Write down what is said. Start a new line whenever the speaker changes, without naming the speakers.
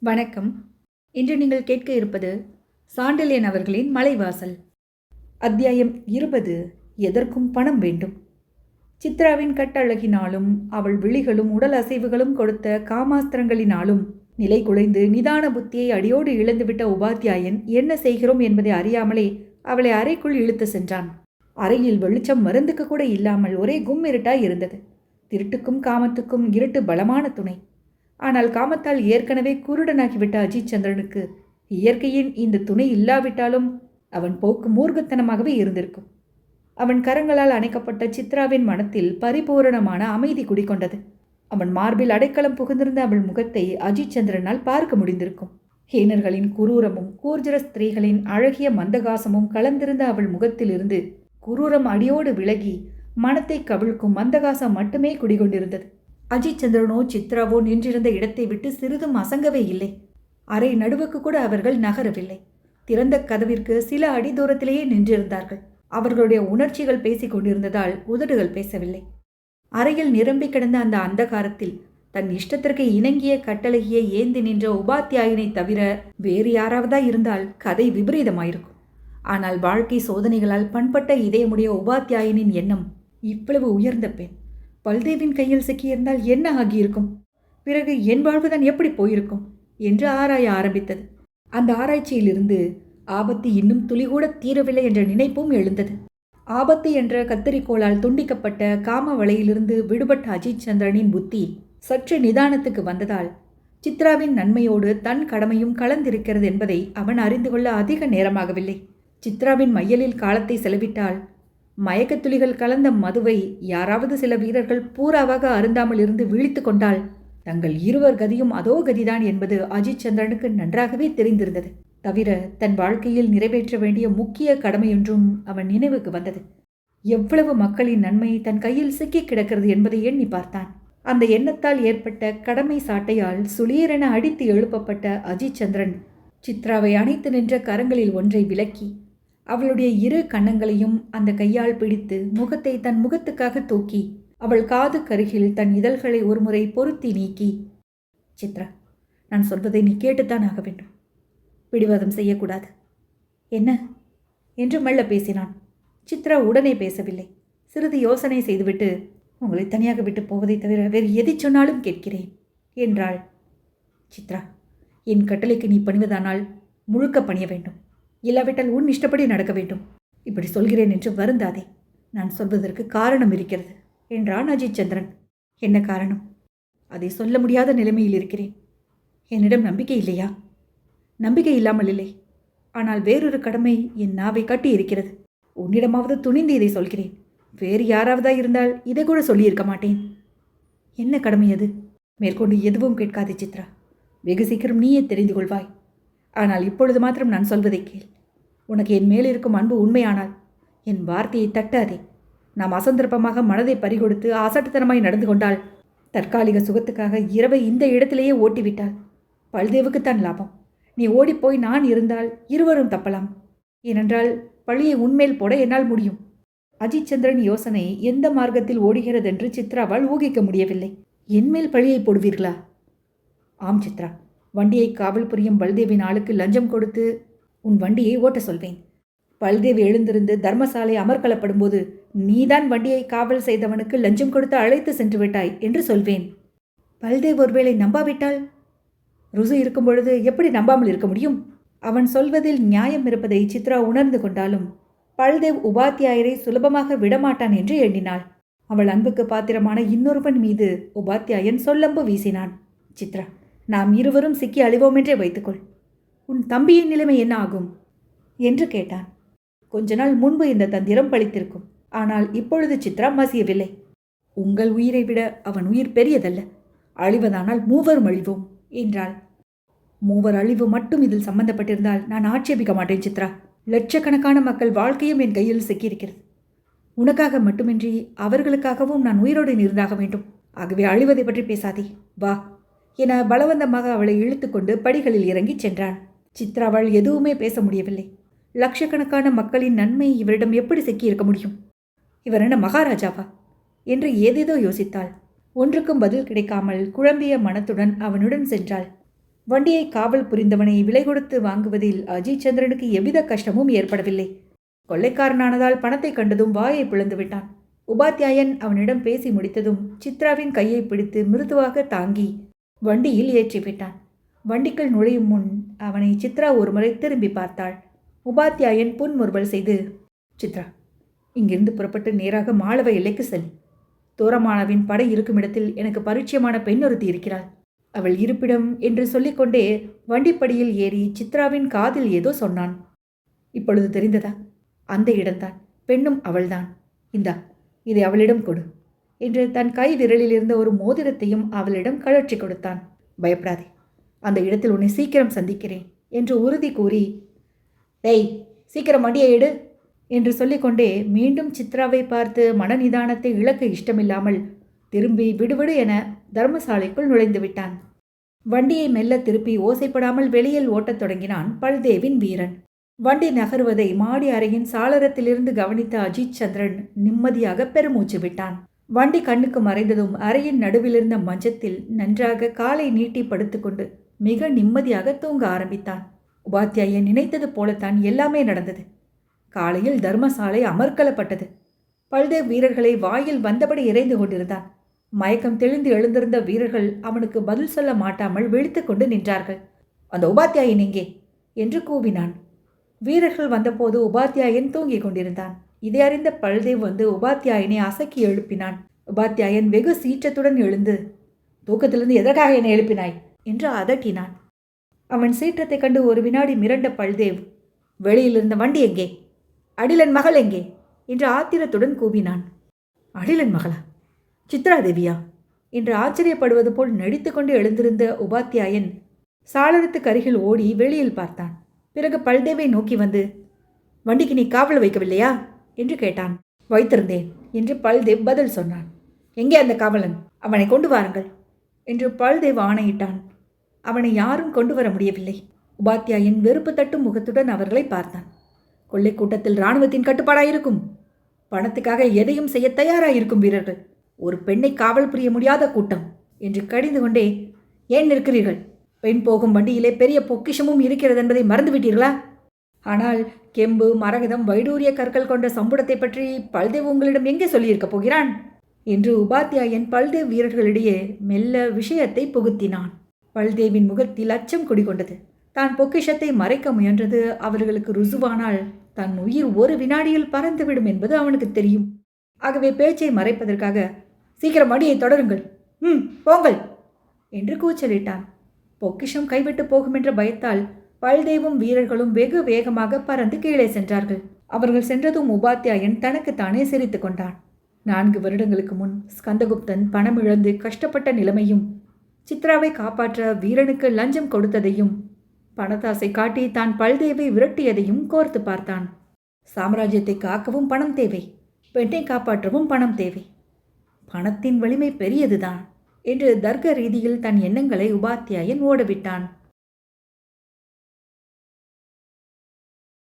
வணக்கம். இன்று நீங்கள் கேட்க இருப்பது சாண்டில்யன் அவர்களின் மலைவாசல். அத்தியாயம் 20. எதற்கும் பணம் வேண்டும். சித்ராவின் கட்டழகினாலும் அவள் விழிகளும் உடல் அசைவுகளும் கொடுத்த காமாஸ்திரங்களினாலும் நிலை குலைந்து நிதான புத்தியை அடியோடு இழந்துவிட்ட உபாத்தியாயன் என்ன செய்கிறோம் என்பதை அறியாமலே அவளை அறைக்குள் இழுத்து சென்றான். அறையில் வெளிச்சம் மருந்துக்கு கூட இல்லாமல் ஒரே கும்மிருட்டாய் இருந்தது. திருட்டுக்கும் காமத்துக்கும் இருட்டு பலமான துணை. ஆனால் காமத்தால் ஏற்கனவே குருடனாகிவிட்ட அஜித் சந்திரனுக்கு இயற்கையின் இந்த துணை இல்லாவிட்டாலும் அவன் போக்கு மூர்க்கத்தனமாகவே இருந்திருக்கும். அவன் கரங்களால் அணைக்கப்பட்ட சித்ராவின் மனத்தில் பரிபூரணமான அமைதி குடிக்கொண்டது. அவன் மார்பில் அடைக்கலம் புகுந்திருந்த அவள் முகத்தை அஜித் சந்திரனால் பார்க்க முடிந்திருக்கும். ஹீனர்களின் குரூரமும் கூர்ஜர ஸ்திரீகளின் அழகிய மந்தகாசமும் கலந்திருந்த அவள் முகத்திலிருந்து குரூரம் அடியோடு விலகி மனத்தை கவிழ்க்கும் மந்தகாசம் மட்டுமே குடிகொண்டிருந்தது. அஜித் சந்திரனோ சித்ராவோ நின்றிருந்த இடத்தை விட்டு சிறிதும் அசங்கவே இல்லை. அரை நடுவுக்கு கூட அவர்கள் நகரவில்லை. திறந்த கதவிற்கு சில அடி தூரத்திலேயே நின்றிருந்தார்கள். அவர்களுடைய உணர்ச்சிகள் பேசிக் கொண்டிருந்ததால் உதடுகள் பேசவில்லை. அறையில் நிரம்பி கிடந்த அந்த அந்தகாரத்தில் தன் இஷ்டத்திற்கு இணங்கிய கட்டளையை ஏந்தி நின்ற உபாத்தியாயனை தவிர வேறு யாராவதா இருந்தால் கதை விபரீதமாயிருக்கும். ஆனால் வாழ்க்கை சோதனைகளால் பண்பட்ட இதயமுடைய உபாத்தியாயனின் எண்ணம் இவ்வளவு உயர்ந்த பெண் பல்தேவின் கையில் சிக்கியிருந்தால் என்ன ஆகியிருக்கும், பிறகு என் வாழ்வுதான் எப்படி போயிருக்கும் என்று ஆராய ஆரம்பித்தது. அந்த ஆராய்ச்சியிலிருந்து ஆபத்து இன்னும் துளிகூட தீரவில்லை என்ற நினைப்பும் எழுந்தது. ஆபத்து என்ற கத்தரிக்கோளால் துண்டிக்கப்பட்ட காம வலையிலிருந்து விடுபட்ட அஜித் சந்திரனின் புத்தி சற்று நிதானத்துக்கு வந்ததால் சித்ராவின் நன்மையோடு தன் கடமையும் கலந்திருக்கிறது என்பதை அவன் அறிந்து கொள்ள அதிக நேரமாகவில்லை. சித்ராவின் மையலில் காலத்தை செலவிட்டால் மயக்கத்துளிகள் கலந்த மதுவை யாராவது சில வீரர்கள் பூராவாக அருந்தாமல் இருந்து விழித்து கொண்டால் தங்கள் இருவர் கதியும் அதோ கதிதான் என்பது அஜித் சந்திரனுக்கு நன்றாகவே தெரிந்திருந்தது. தவிர தன் வாழ்க்கையில் நிறைவேற்ற வேண்டிய முக்கிய கடமையொன்றும் அவன் நினைவுக்கு வந்தது. எவ்வளவு மக்களின் நன்மை தன் கையில் சிக்கி கிடக்கிறது என்பதை எண்ணி பார்த்தான். அந்த எண்ணத்தால் ஏற்பட்ட கடமை சாட்டையால் சுளீரென அடித்து எழுப்பப்பட்ட அஜித் சந்திரன் சித்ராவை அணைத்து நின்ற கரங்களில் ஒன்றை விலக்கி அவளுடைய இரு கன்னங்களையும் அந்த கையால் பிடித்து முகத்தை தன் முகத்துக்காக தூக்கி அவள் காது கருகில் தன் இதழ்களை ஒருமுறை பொருத்தி நீக்கி, சித்ரா, நான் சொல்வதை நீ கேட்டுத்தான் ஆக வேண்டும். பிடிவாதம் செய்யக்கூடாது. என்ன என்று மெல்ல பேசினான். சித்ரா உடனே பேசவில்லை. சிறிது யோசனை செய்துவிட்டு, உங்களை தனியாக விட்டு போவதை தவிர வேறு எதை சொன்னாலும் கேட்கிறேன் என்றாள். சித்ரா, என் கட்டளைக்கு நீ பணிவதானால் முழுக்க பணிய வேண்டும். இல்லாவிட்டால் உன் இஷ்டப்படி நடக்க வேண்டும். இப்படி சொல்கிறேன் என்று வருந்தாதே. நான் சொல்வதற்கு காரணம் இருக்கிறது என்றான் அஜித் சந்திரன். என்ன காரணம்? அதை சொல்ல முடியாத நிலைமையில் இருக்கிறேன். என்னிடம் நம்பிக்கை இல்லையா? நம்பிக்கை இல்லாமல் இல்லை. ஆனால் வேறொரு கடமை என் நாவை கட்டி இருக்கிறது. உன்னிடமாவது துணிந்து இதை சொல்கிறேன். வேறு யாராவதா இருந்தால் இதை கூட சொல்லியிருக்க மாட்டேன். என்ன கடமை அது? மேற்கொண்டு எதுவும் கேட்காதே சித்ரா. வெகு சீக்கிரம் நீயே தெரிந்து கொள்வாய். ஆனால் இப்பொழுது மாத்திரம் நான் சொல்வதை கேள். உனக்கு என் மேல் இருக்கும் அன்பு உண்மையானால் என் வார்த்தையை தட்டாதே. நாம் அசந்தர்ப்பமாக மனதை பறிகொடுத்து அசட்டுத்தனமாய் நடந்து கொண்டால், தற்காலிக சுகத்துக்காக இரவை இந்த இடத்திலேயே ஓட்டிவிட்டால் பல்தேவுக்குத்தான் லாபம். நீ ஓடிப்போய் நான் இருந்தால் இருவரும் தப்பலாம். ஏனென்றால் பழியை உன்மேல் போட என்னால் முடியும். அஜித் சந்திரன் யோசனை எந்த மார்க்கத்தில் ஓடுகிறதென்று சித்ராவால் ஊகிக்க முடியவில்லை. என்மேல் பழியை போடுவீர்களா? ஆம் சித்ரா, வண்டியை காவல் புரியும் பல்தேவின் ஆளுக்கு லஞ்சம் கொடுத்து உன் வண்டியை ஓட்ட சொல்வேன். பல்தேவி எழுந்திருந்து தர்மசாலை அமர்கலப்படும் போது நீதான் வண்டியை காவல் செய்தவனுக்கு லஞ்சம் கொடுத்து அழைத்து சென்று விட்டாய் என்று சொல்வேன். பல்தேவ் ஒருவேளை நம்பாவிட்டால்? ருசு இருக்கும் பொழுது எப்படி நம்பாமல் இருக்க முடியும்? அவன் சொல்வதில் நியாயம் இருப்பதை சித்ரா உணர்ந்து கொண்டாலும் பல்தேவ் உபாத்தியாயரை சுலபமாக விடமாட்டான் என்று எண்ணினாள். அவள் அன்புக்கு பாத்திரமான இன்னொருவன் மீது உபாத்தியாயன் சொல்லம்பு வீசினான். சித்ரா, நாம் இருவரும் சிக்கி அழிவோம் என்றே வைத்துக்கொள். உன் தம்பியின் நிலைமை என்ன ஆகும் என்று கேட்டான். கொஞ்ச நாள் முன்பு இந்த தந்திரம் பழித்திருக்கும். ஆனால் இப்பொழுது சித்ரா மசியவில்லை. உங்கள் உயிரை விட அவன் உயிர் பெரியதல்ல. அழிவதானால் மூவரும் அழிவோம் என்றாள். மூவர் அழிவு மட்டும் இதில் சம்பந்தப்பட்டிருந்தால் நான் ஆட்சேபிக்க மாட்டேன் சித்ரா. லட்சக்கணக்கான மக்கள் வாழ்க்கையும் என் கையில் சிக்கியிருக்கிறது. உனக்காக மட்டுமின்றி அவர்களுக்காகவும் நான் உயிரோடு இருந்தாக வேண்டும். ஆகவே அழிவதை பற்றி பேசாதே, வா என பலவந்தமாக அவளை இழுத்து கொண்டு படிகளில் இறங்கி சென்றான். சித்ராவால் எதுவுமே பேச முடியவில்லை. லட்சக்கணக்கான மக்களின் நன்மை இவரிடம் எப்படி சிக்கியிருக்க முடியும்? இவர் என்ன மகாராஜாவா என்று ஏதேதோ யோசித்தாள். ஒன்றுக்கும் பதில் கிடைக்காமல் குழம்பிய மனத்துடன் அவனுடன் சென்றாள். வண்டியை காவல் புரிந்தவனை விலை கொடுத்து வாங்குவதில் அஜித் சந்திரனுக்கு எவ்வித கஷ்டமும் ஏற்படவில்லை. கொள்ளைக்காரனானதால் பணத்தை கண்டதும் வாயை பிளந்து விட்டான். உபாத்தியாயன் அவனிடம் பேசி முடித்ததும் சித்ராவின் கையை பிடித்து மிருதுவாக தாங்கி வண்டியில் ஏற்றிவிட்டான். வண்டிக்குள் நுழையும் முன் அவனை சித்ரா ஒருமுறை திரும்பி பார்த்தாள். உபாத்தியாயன் புன்முறுவல் செய்து, சித்ரா, இங்கிருந்து புறப்பட்டு நேராக மாளவ எல்லைக்கு செல். தோரமானவின் படை இருக்கும் இடத்தில் எனக்கு பரிச்சயமான பெண் ஒருத்தி இருக்கிறாள். அவள் இருப்பிடம் என்று சொல்லிக்கொண்டே வண்டிப்படியில் ஏறி சித்ராவின் காதில் ஏதோ சொன்னான். இப்பொழுது தெரிந்ததா? அந்த இடம்தான், பெண்ணும் அவள்தான். இந்தா, இதை அவளிடம் கொடு என்று தன் கை விரலில் இருந்த ஒரு மோதிரத்தையும் அவளிடம் கழற்றி கொடுத்தான். பயப்படாதே, அந்த இடத்தில் உன்னை சீக்கிரம் சந்திக்கிறேன் என்று உறுதி கூறி, டேய், சீக்கிரம் வண்டியை எடு என்று சொல்லிக்கொண்டே மீண்டும் சித்ராவை பார்த்து மனநிதானத்தை இழக்க இஷ்டமில்லாமல் திரும்பி விடுவிடு என தர்மசாலைக்குள் நுழைந்து விட்டான். வண்டியை மெல்ல திருப்பி ஓசைப்படாமல் வெளியில் ஓட்டத் தொடங்கினான் பல்தேவின் வீரன். வண்டி நகருவதை மாடி அறையின் சாளரத்திலிருந்து கவனித்த அஜித் சந்திரன் நிம்மதியாக பெருமூச்சு விட்டான். வண்டி கண்ணுக்கு மறைந்ததும் அறையின் நடுவிலிருந்த மஞ்சத்தில் நன்றாக காலை நீட்டி படுத்துக்கொண்டு மிக நிம்மதியாக தூங்க ஆரம்பித்தான். உபாத்தியாயன் நினைத்தது போலத்தான் எல்லாமே நடந்தது. காலையில் தர்மசாலை அமர்க்கலப்பட்டது. பல்தேவ் வீரர்களை வாயில் வந்தபடி இறைந்து கொண்டிருந்தான். மயக்கம் தெளிந்து எழுந்திருந்த வீரர்கள் அவனுக்கு பதில் சொல்ல மாட்டாமல் விழித்து கொண்டு நின்றார்கள். அந்த உபாத்தியாயன் எங்கே என்று கூவினான். வீரர்கள் வந்தபோது உபாத்தியாயன் தூங்கிக் கொண்டிருந்தான். இதை அறிந்த பல்தேவ் வந்து உபாத்தியாயனை அசக்கி எழுப்பினான். உபாத்தியாயன் வெகு சீற்றத்துடன் எழுந்து, தூக்கத்திலிருந்து எதற்காக என்னை எழுப்பினாய் என்று அதட்டினான். அவன் சீற்றத்தை கண்டு ஒரு வினாடி மிரண்ட பல்தேவ், வெளியில் இருந்த வண்டி எங்கே? அடிலன் மகள் எங்கே என்று ஆத்திரத்துடன் கூவினான். அடிலன் மகளா? சித்ரா தேவியா என்று ஆச்சரியப்படுவது போல் நடித்துக்கொண்டு எழுந்திருந்த உபாத்தியாயன் சாளரத்துக்கு அருகில் ஓடி வெளியில் பார்த்தான். பிறகு பல்தேவை நோக்கி வந்து, வண்டிக்கு நீ காவல் வைக்கவில்லையா என்று கேட்டான். வைத்திருந்தேன் என்று பல்தேவ் பதில் சொன்னான். எங்கே அந்த காவலன்? அவனை கொண்டு வாருங்கள் என்று பல்தேவ் ஆணையிட்டான். அவனை யாரும் கொண்டு வர முடியவில்லை. உபாத்தியாயன் வெறுப்பு தட்டும் முகத்துடன் அவர்களை பார்த்தான். கொள்ளை கூட்டத்தில் இராணுவத்தின் கட்டுப்பாடாயிருக்கும். பணத்துக்காக எதையும் செய்ய தயாராயிருக்கும் வீரர்கள். ஒரு பெண்ணை காவல் புரிய முடியாத கூட்டம் என்று கடிந்து கொண்டே, ஏன் நிற்கிறீர்கள்? பெண் போகும் வண்டியிலே பெரிய பொக்கிஷமும் இருக்கிறது என்பதை மறந்துவிட்டீர்களா? ஆனால் கெம்பு, மரகதம், வைடூரிய கற்கள் கொண்ட சம்புடத்தை பற்றி பல்தேவ் உங்களிடம் எங்கே சொல்லியிருக்கப் போகிறான் என்று உபாத்தியாயன் பல்தேவ் வீரர்களிடையே மெல்ல விஷயத்தை புகுத்தினான். பல்தேவின் முகத்தில் அச்சம் குடிகொண்டது. தான் பொக்கிஷத்தை மறைக்க முயன்றது அவர்களுக்கு ருசுவானால் தன் உயிர் ஒரு வினாடியில் பறந்துவிடும் என்பது அவனுக்கு தெரியும். ஆகவே பேச்சை மறைப்பதற்காக, சீக்கிரம் வண்டியை தொடருங்கள், போங்கள் என்று கூச்சலிட்டான். பொக்கிஷம் கைவிட்டு போகும் என்ற பயத்தால் பல்தேவும் வீரர்களும் வெகு வேகமாக பறந்து கீழே சென்றார்கள். அவர்கள் சென்றதும் உபாத்தியாயன் தனக்குத்தானே சிரித்து கொண்டான். 4 வருடங்களுக்கு முன் ஸ்கந்தகுப்தன் பணமிழந்து கஷ்டப்பட்ட நிலைமையும், சித்ராவை காப்பாற்ற வீரனுக்கு லஞ்சம் கொடுத்ததையும், பணத்தாசை காட்டி தான் பல்தேவை விரட்டியதையும் கோர்த்து பார்த்தான். சாம்ராஜ்யத்தை காக்கவும் பணம் தேவை, பெண்ணை காப்பாற்றவும் பணம் தேவை. பணத்தின் வலிமை பெரியதுதான் என்று தர்க்க ரீதியில் தன் எண்ணங்களை உபாத்தியாயன் ஓடவிட்டான்.